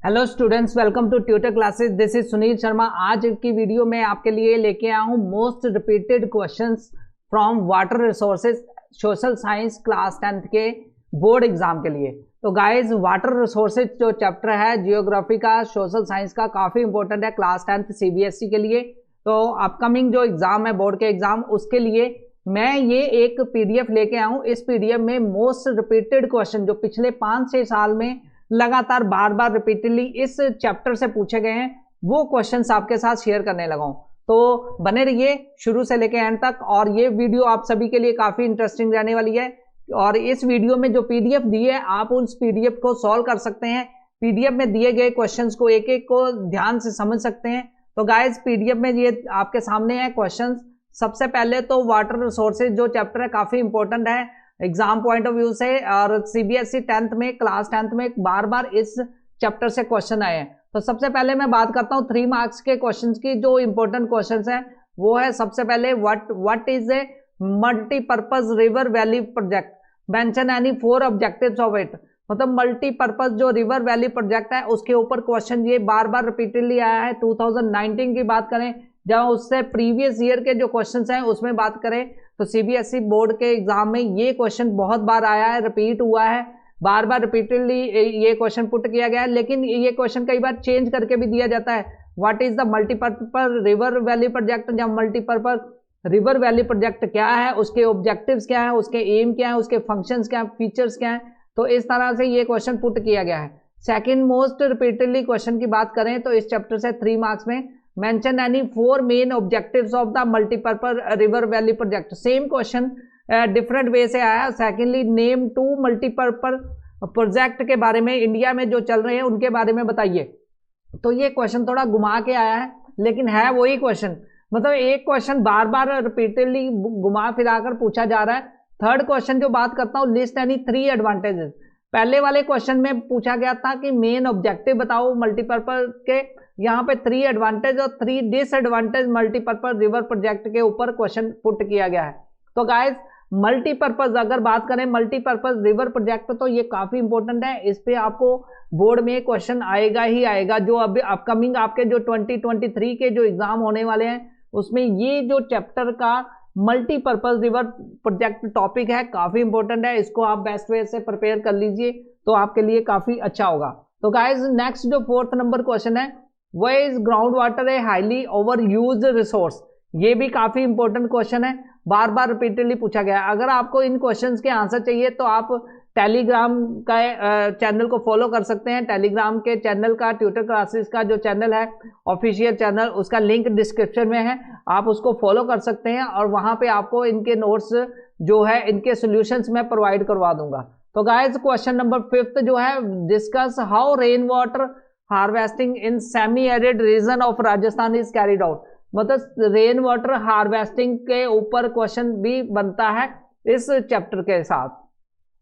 Hello students, welcome to tutor classes. This is Sunil Sharma. आज की video में आपके लिए लेके आया हूँ most repeated questions from water resources social science class 10th के बोर्ड एग्जाम के लिए। तो गाइस, वाटर रिसोर्सेज जो चैप्टर है जियोग्राफी का, सोशल साइंस का, काफी इंपॉर्टेंट है क्लास 10th सीबीएसई के लिए। तो अपकमिंग जो एग्जाम है बोर्ड के एग्जाम, उसके लिए मैं ये एक पीडीएफ लेके आया हूँ। इस पीडीएफ में मोस्ट रिपीटेड क्वेश्चन जो पिछले 5-6 साल में लगातार बार बार रिपीटेडली इस चैप्टर से पूछे गए हैं, वो क्वेश्चंस आपके साथ शेयर करने लगा हूं। तो बने रहिए शुरू से लेकर एंड तक, और ये वीडियो आप सभी के लिए काफी इंटरेस्टिंग रहने वाली है। और इस वीडियो में जो पीडीएफ दी है, आप उस पीडीएफ को सॉल्व कर सकते हैं। पीडीएफ में दिए गए क्वेश्चंस को एक एक को ध्यान से समझ सकते हैं। तो गाइज, पीडीएफ में ये आपके सामने है क्वेश्चन। सबसे पहले तो वाटर रिसोर्सेज जो चैप्टर है काफी इंपॉर्टेंट है एग्जाम पॉइंट ऑफ व्यू से, और सीबीएसई 10th में, क्लास 10th में बार बार इस चैप्टर से क्वेश्चन आए हैं। तो सबसे पहले मैं बात करता हूं 3 मार्क्स के क्वेश्चंस की। जो इंपॉर्टेंट क्वेश्चंस हैं वो है सबसे पहले what is a multipurpose river valley project, mention any 4 objectives of it. मतलब मल्टीपर्पज जो रिवर वैली प्रोजेक्ट है उसके ऊपर क्वेश्चन ये बार बार रिपीटेडली आया है। 2019 की बात करें, जहां उससे प्रीवियस ईयर के जो क्वेश्चंस हैं उसमें बात करें, तो सीबीएसई बोर्ड के एग्जाम में ये क्वेश्चन बहुत बार आया है, रिपीट हुआ है, बार बार रिपीटेडली ये क्वेश्चन पुट किया गया है। लेकिन ये क्वेश्चन कई बार चेंज करके भी दिया जाता है। What is the multipurpose river valley project, या मल्टीपर्पज रिवर वैली प्रोजेक्ट क्या है, उसके ऑब्जेक्टिव्स क्या है, उसके एम क्या है, उसके फंक्शंस क्या है, फीचर्स क्या है। तो इस तरह से ये क्वेश्चन पुट किया गया है। सेकेंड मोस्ट रिपीटेडली क्वेश्चन की बात करें तो इस चैप्टर से 3 मार्क्स में mention any 4 main objectives of the multipurpose river valley project। Same question different way से आया। सेकेंडली, नेम 2 मल्टीपर्पज प्रोजेक्ट के बारे में इंडिया में जो चल रहे हैं उनके बारे में बताइए। तो ये क्वेश्चन थोड़ा घुमा के आया है, लेकिन है वही क्वेश्चन। मतलब एक क्वेश्चन बार बार रिपीटेडली घुमा फिराकर पूछा जा रहा है। थर्ड क्वेश्चन जो बात करता हूँ, लिस्ट एनी 3 एडवांटेजेस। पहले वाले क्वेश्चन में पूछा गया था कि मेन ऑब्जेक्टिव बताओ मल्टीपर्पज के, यहाँ पे 3 एडवांटेज और 3 डिसएडवांटेज मल्टीपर्पज रिवर प्रोजेक्ट के ऊपर क्वेश्चन पुट किया गया है। तो गाइस, मल्टीपर्पज अगर बात करें मल्टीपर्पज रिवर प्रोजेक्ट, तो ये काफी इंपॉर्टेंट है। इस पे आपको बोर्ड में क्वेश्चन आएगा ही आएगा। जो अभी अपकमिंग आपके जो 2023 के जो एग्जाम होने वाले हैं उसमें ये जो चैप्टर का मल्टीपर्पज रिवर प्रोजेक्ट टॉपिक है काफी इंपॉर्टेंट है। इसको आप बेस्ट वे से प्रिपेयर कर लीजिए तो आपके लिए काफी अच्छा होगा। तो गाइस, नेक्स्ट जो 4th नंबर क्वेश्चन है, Why is ground water a highly over use resource. ये भी काफी इंपॉर्टेंट क्वेश्चन है, बार बार रिपीटेडली पूछा गया है। अगर आपको इन क्वेश्चंस के आंसर चाहिए तो आप टेलीग्राम का चैनल को फॉलो कर सकते हैं। टेलीग्राम के चैनल का, ट्यूटर क्लासेस का जो चैनल है ऑफिशियल चैनल, उसका लिंक डिस्क्रिप्शन में है, आप उसको फॉलो कर सकते हैं। और वहां पे आपको इनके नोट्स जो है, इनके सोल्यूशंस मैं प्रोवाइड करवा दूंगा। तो गाइस, क्वेश्चन नंबर 5th जो है, discuss how rain water harvesting in semi arid region of Rajasthan is carried out. मतलब रेन वाटर हार्वेस्टिंग के ऊपर क्वेश्चन भी बनता है इस चैप्टर के साथ।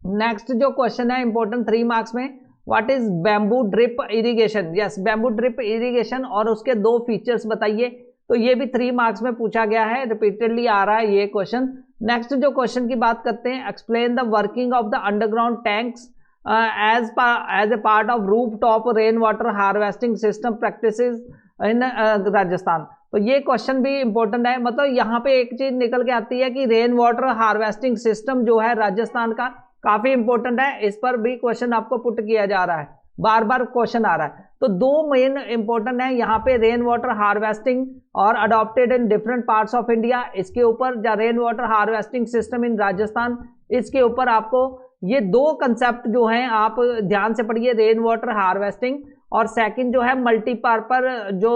नेक्स्ट जो क्वेश्चन है इंपॉर्टेंट 3 मार्क्स में, what is bamboo drip irrigation. Yes, bamboo drip irrigation और उसके 2 फीचर्स बताइए। तो ये भी 3 मार्क्स में पूछा गया है, रिपीटेडली आ रहा है ये क्वेश्चन। नेक्स्ट जो क्वेश्चन की बात करते हैं, explain the working of the underground tanks as a part of rooftop rain water harvesting system practices in Rajasthan. तो ये क्वेश्चन भी इंपॉर्टेंट है। मतलब यहाँ पे एक चीज निकल के आती है कि रेन वाटर हार्वेस्टिंग सिस्टम जो है राजस्थान का काफी इंपॉर्टेंट है। इस पर भी क्वेश्चन आपको पुट किया जा रहा है, बार बार क्वेश्चन आ रहा है। तो 2 मेन इंपॉर्टेंट है यहाँ पे, रेन वाटर हार्वेस्टिंग और adopted in different parts of India, इसके ऊपर, या rain water harvesting system in Rajasthan, इसके ऊपर आपको ये 2 कंसेप्ट जो हैं आप ध्यान से पढ़िए, रेन वाटर हार्वेस्टिंग और सेकंड जो है मल्टीपर्पज जो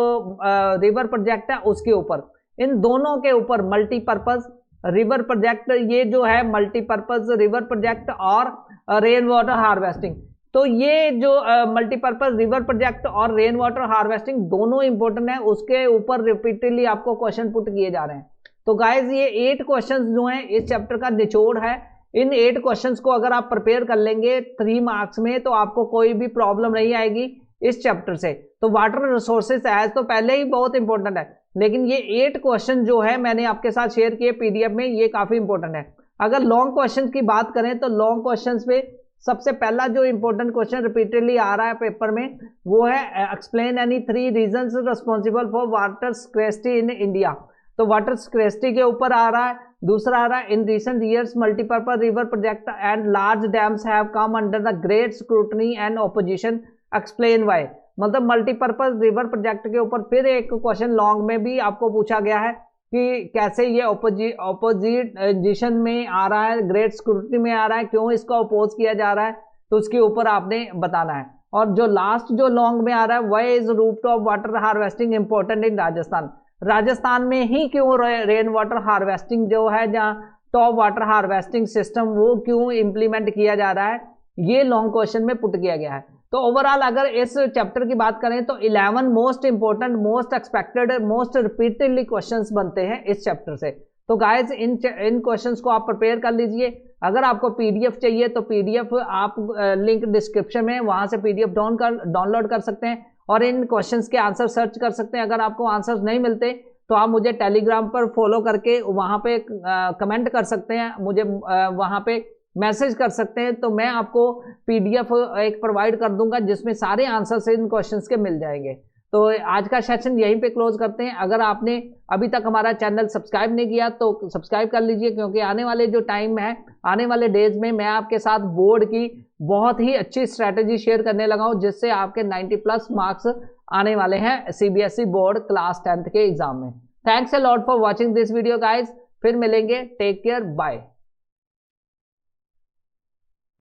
रिवर प्रोजेक्ट है उसके ऊपर। इन दोनों के ऊपर मल्टीपर्पज रिवर प्रोजेक्ट, ये जो है मल्टीपर्पज रिवर प्रोजेक्ट और रेन वाटर हार्वेस्टिंग, तो ये जो मल्टीपर्पज रिवर प्रोजेक्ट और रेन वाटर हार्वेस्टिंग दोनों इंपॉर्टेंट है, उसके ऊपर रिपीटेडली आपको क्वेश्चन पुट किए जा रहे हैं। तो गाइज, ये 8 क्वेश्चन जो हैं इस चैप्टर का निचोड़ है। इन 8 क्वेश्चंस को अगर आप प्रिपेयर कर लेंगे 3 मार्क्स में, तो आपको कोई भी प्रॉब्लम नहीं आएगी इस चैप्टर से। तो वाटर रिसोर्सेज एज तो पहले ही बहुत इंपॉर्टेंट है, लेकिन ये 8 क्वेश्चन जो है मैंने आपके साथ शेयर किए पीडीएफ में, ये काफी इंपॉर्टेंट है। अगर लॉन्ग क्वेश्चन की बात करें तो लॉन्ग क्वेश्चन पे सबसे पहला जो इंपॉर्टेंट क्वेश्चन रिपीटेडली आ रहा है पेपर में वो है explain any 3 reasons responsible for water scarcity in India. तो वाटर स्कैर्सिटी के ऊपर आ रहा है। दूसरा आ रहा है in recent years multipurpose river project and large dams have come under the great scrutiny and opposition, explain why. मतलब मल्टीपर्पज रिवर प्रोजेक्ट के ऊपर फिर एक क्वेश्चन लॉन्ग में भी आपको पूछा गया है कि कैसे ये ऑपोजिशन में आ रहा है, ग्रेट स्क्रूटनी में आ रहा है, क्यों इसको अपोज किया जा रहा है, तो उसके ऊपर आपने बताना है। और जो लास्ट जो लॉन्ग में आ रहा है why is rooftop water harvesting important in Rajasthan. Rajasthan में ही क्यों रेन वाटर हार्वेस्टिंग जो है, जहाँ टॉप वाटर हार्वेस्टिंग सिस्टम वो क्यों इंप्लीमेंट किया जा रहा है, ये लॉन्ग क्वेश्चन में पुट किया गया है। तो ओवरऑल अगर इस चैप्टर की बात करें तो 11 most important, most expected, most repeatedly questions बनते हैं इस चैप्टर से। तो गाइस इन क्वेश्चंस को आप प्रिपेयर कर लीजिए। अगर आपको पीडीएफ चाहिए तो पीडीएफ आप लिंक डिस्क्रिप्शन में, वहां से पीडीएफ डाउनलोड कर सकते हैं और इन क्वेश्चंस के आंसर सर्च कर सकते हैं। अगर आपको आंसर्स नहीं मिलते तो आप मुझे टेलीग्राम पर फॉलो करके वहां पे कमेंट कर सकते हैं, मुझे वहां पे मैसेज कर सकते हैं, तो मैं आपको पीडीएफ एक प्रोवाइड कर दूंगा जिसमें सारे आंसर्स इन क्वेश्चंस के मिल जाएंगे। तो आज का सेशन यहीं पे क्लोज करते हैं। अगर आपने अभी तक हमारा चैनल सब्सक्राइब नहीं किया तो सब्सक्राइब कर लीजिए, क्योंकि आने वाले जो टाइम है, आने वाले डेज में मैं आपके साथ बोर्ड की बहुत ही अच्छी स्ट्रैटेजी शेयर करने लगा हूं, जिससे आपके 90+ मार्क्स आने वाले हैं सीबीएसई बोर्ड क्लास 10th के एग्जाम में। Thanks a lot for watching this video guys. फिर मिलेंगे, टेक केयर, बाय।